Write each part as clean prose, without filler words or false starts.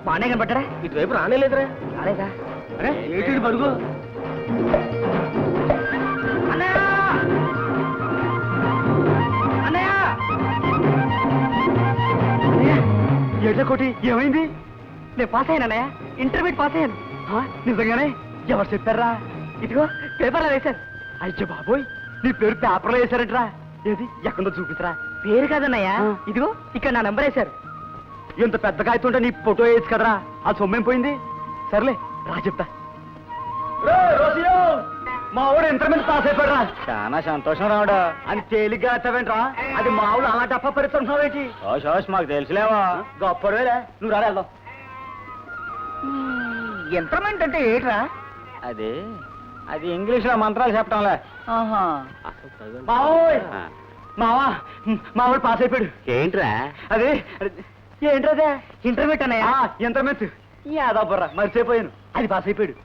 మానే కనపడ్డా? ఇటువైపు రానేలేదురా. రాలేదా? అరే ఏంటి పడుగు. ఎడ్ల కోటి ఏమైంది? నేను పాస్ అయ్యాను అన్నయ్య, ఇంటర్మీడియట్ పాస్ అయ్యాను. నిజంగానే? ఎవరు చెప్పారా? ఇదిగో పేపర్లో వేశారు. అయ్యో బాబోయ్, నీ పేరు పేపర్లో వేశారంటరా. ఏది ఎక్కడో చూపిస్తారా? పేరు కాదన్నయ్య, ఇదిగో ఇక్కడ నా నెంబర్ వేశారు. ఎంత పెద్ద కాగితుంటే నీ ఫోటో వేయచ్చు కదరా. ఆ సొమ్మేం పోయింది? సర్లే రా చెప్తా. మా ఊడు ఇంటర్మీడియట్ పాస్ అయిపోయారా? చాలా సంతోషం రావడా అని తేలిగ్గా వచ్చావేంట్రా? అది మా ఊళ్ళు అలా తప్ప పెడుతున్నావేంటి? మాకు తెలుసులేవా, గొప్పవేలే. నువ్వు రాలే వెళ్దాం. ఇంటర్మీడియట్ అంటే ఏంట్రా? అది ఇంగ్లీష్ లో మంత్రాలు చెప్పడంలే. మావా మా ఊడు పాస్ అయిపోయాడు. ఏంట్రా అదే? ఏంట్రదే? ఇంటర్మీడియట్ అన్నయ్య. ఇంటర్మీడియట్ యాదవ్వరా, మర్చిపోయాను. అది పాస్ అయిపోయాడు.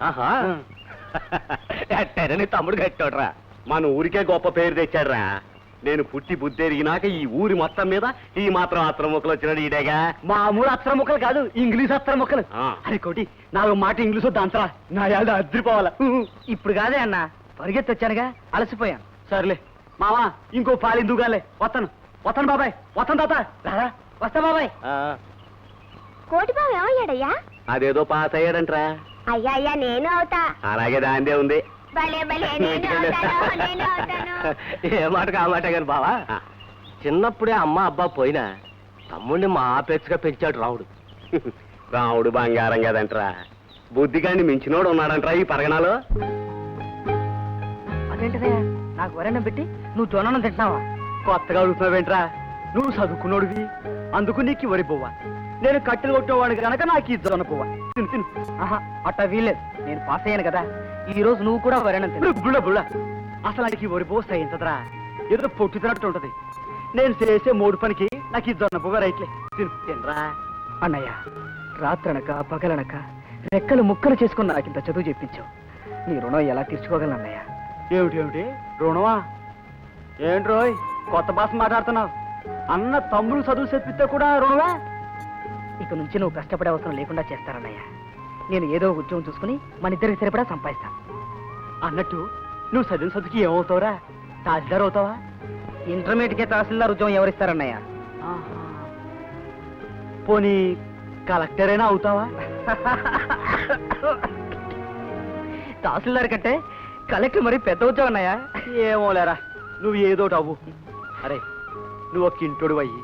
నీ తమ్ముడు కట్టాడురా. మన ఊరికే గొప్ప పేరు తెచ్చాడురా. నేను పుట్టి బుద్ధి ఎరిగినాక ఈ ఊరి మొత్తం మీద ఈ మాత్రం అత్తర ముక్కలు వచ్చినాడు ఈడేగా. మామూలు అత్తర ముక్కలు కాదు, ఇంగ్లీష్ అత్తర ముక్కలు. అరే కోటి, నాలుగు మాట ఇంగ్లీష్ వద్దంతరా, నా యాద అద్దరిపోవాలా. ఇప్పుడు కాదే అన్న, పరిగెత్తి వచ్చానుగా, అలసిపోయాను. సర్లే మావా, ఇంకో పాలిందుగాలే. వస్తాను బాబాయ్, వస్తాను తాత. రారా, వస్తా బాబాయ్. కోటి బాబు ఏమయ్యాడయ్యా? అదేదో పాస్ అయ్యాడంట్రా. అయ్యా అయ్యా, నేను అవుతా. అలాగే దాందే ఉంది. భలే భలే, నేను అవుతాను. ఏ మాటకు ఆ మాట కానీ బావా, చిన్నప్పుడే అమ్మ అబ్బా పోయినా తమ్ముడిని మా పెచ్చుగా పెంచాడు రావుడు. రావుడు బంగారం కదంట్రా. బుద్ధిగాని మించినోడు ఉన్నాడంట్రా ఈ పరగణాలో. అదేంటిదయ్యా, నాకు వరన్నం పెట్టి నువ్వు జొన్ననం తింటున్నావా? కొత్తగా అడుగుతున్నావేంట్రా? నువ్వు చదువుకున్నోడివి, అందుకు నీకు వరి పువ్వా. నేను కట్టెలు కొట్టేవాడిని కనుక నాకు ఈ జొన్న పువ్వా. తిను తిను. ఆహా, అట్టా వీలేదు. నేను పాస్ అయ్యాను కదా, ఈ రోజు నువ్వు కూడా వరన్నం తిను. బుళ్ళ బుళ్ళ, అసలు నాకు ఈ వరి పువ్వు సహించదురా. ఏదో పొట్టు తినట్టు ఉంటది. నేను చేసే మూడు పనికి నాకు ఈ జొన్న పువ్వు రైట్లే. తిను తినరా. అన్నయ్య, రాత్రనక పగలనక రెక్కలు ముక్కలు చేసుకుని నాకింత చదువు చెప్పించావు. నీ రుణం ఎలా తీర్చుకోగలను అన్నయ్య? ఏమిటి రుణమా? ఏంట్రోయ్ కొత్త భాష మాట్లాడుతున్నావు? అన్న తమ్ముడు చదువు చెప్పిస్తే కూడా రుణమా? ఇక నుంచి నువ్వు కష్టపడే అవసరం లేకుండా చేస్తారన్నయ్య. నేను ఏదో ఉద్యోగం చూసుకుని మన ఇద్దరికి సరిపడా సంపాదిస్తాను. అన్నట్టు నువ్వు చదివిన చదువుకి ఏమవుతావురా? తహసీల్దార్ అవుతావా? ఇంటర్మీడియట్కే తహసీల్దార్ ఉద్యోగం ఎవరిస్తారన్నయ్య? పోనీ కలెక్టర్ అయినా అవుతావా? తహసీల్దార్ కంటే కలెక్టర్ మరి పెద్ద ఉద్యోగం అన్నయ్యా. ఏమోలేరా, నువ్వు ఏదోటి అవ్వు. అరే, నువ్వు ఒక ఇంటోడు అయ్యి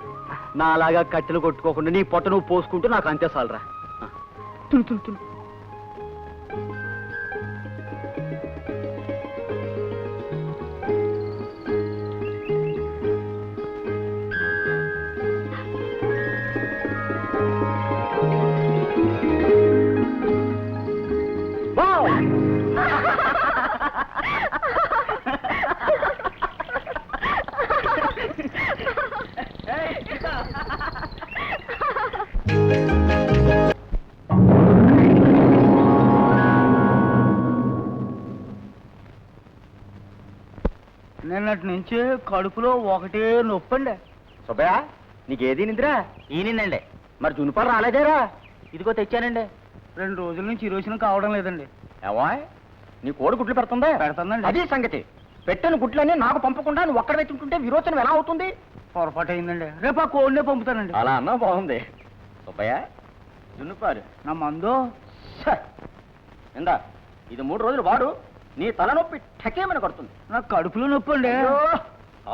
నాలాగా కట్టెలు కొట్టుకోకుండా నీ పొట్ట నువ్వు పోసుకుంటూ నాకు అంతే చాలరా. తును తును తును. నిన్నటి నుంచి కడుపులో ఒకటే నొప్పండి. సుబ్బయ్య, నీకేది నిందిరా? ఈనిందండి. మరి జునుపాలు రాలేదేరా? ఇదిగో తెచ్చానండి. 2 రోజుల నుంచి ఈ రోజున కావడం లేదండి. ఏవా, నీ కోడి గుడ్లు పెడుతుందా? పెడతానండి. అది సంగతి. పెట్టిన గుడ్లన్నీ నాకు పంపకుండా నువ్వు ఒక్కడ పెట్టుకుంటే విరోచనం ఎలా అవుతుంది? పొరపాటు అయిందండి. రేపు ఆ కోడినే పంపుతానండి. అలా అన్నా బాగుంది. సుబ్బయ్య, జున్నుపాలు నా మందు ఇందా, ఇది 3 రోజులు వాడు. నీ తలనొప్పి ఠకేమని కొడుతుంది. నాకు కడుపులో నొప్పి అండి.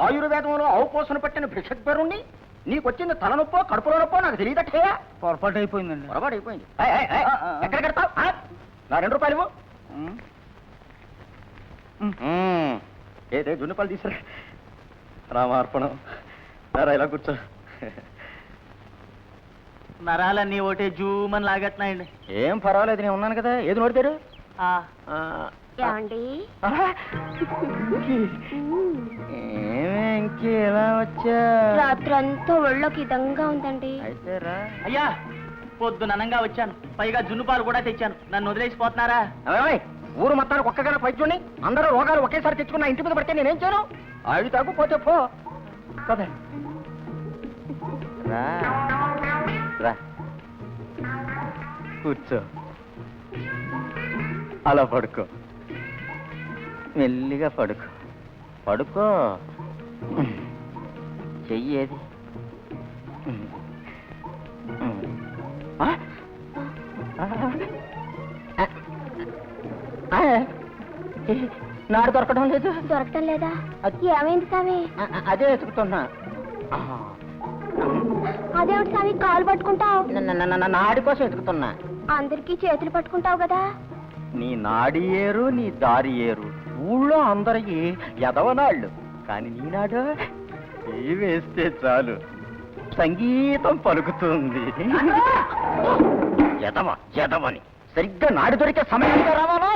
ఆయుర్వేదంలో అవపోసన పట్టిన భిషక్బరుణ్ణి నీకొచ్చింది తలనొప్పో కడుపులో నొప్పో నాకు తెలియదట్టేయా. పొరపాటు అయిపోయిందండి. పొరపాటు అయిపోయింది. ఎక్కడ కడతావు? నా 2 రూపాయలు ఇవ్వు. ఏదే జున్నుపాలు తీసుకురా. రామార్పణం. ఇలా కూర్చో. నరాలన్నీ ఒకటే జూమని లాగట్నాయండి. ఏం పర్వాలేదు, నేను ఉన్నాను కదా. ఏది నోడతారు? ఎలా వచ్చా? రాత్రంతా ఒళ్ళోకి ఇదంగా ఉందండి. అయ్యా, పొద్దుననంగా వచ్చాను, పైగా జున్నుపాలు కూడా తెచ్చాను. నన్ను వదిలేసిపోతున్నారా? ఊరు మొత్తానికి ఒక్కగానే పైచుని అందరూ రోగాలు ఒకేసారి తెచ్చుకున్న ఇంటి మీద పడితే నేనేం చేయను? అవి తగ్గిపోతే పో. కూర్చో. అలా పడుకో, మెల్లిగా పడుకో. పడుకో. చెయ్యేది నాడు దొరకడం లేదు. దొరకటం లేదా? ఏమైంది స్వామి? అదే వెతుకుతున్నా. అదేమిటి స్వామి కాలు పట్టుకుంటావు? నాడి కోసం వెతుకుతున్నా. అందరికీ చేతులు పట్టుకుంటావు కదా. నీ నాడి ఏరు, నీ దారి ఏరు. ఊళ్ళో అందరికి ఎదవనాళ్ళు, కానీ నీనాడు ఏ వేస్తే చాలు సంగీతం పలుకుతుంది. ఎదవ ఎదవని సరిగ్గా నాడి దొరికే సమయానికి రావాలా?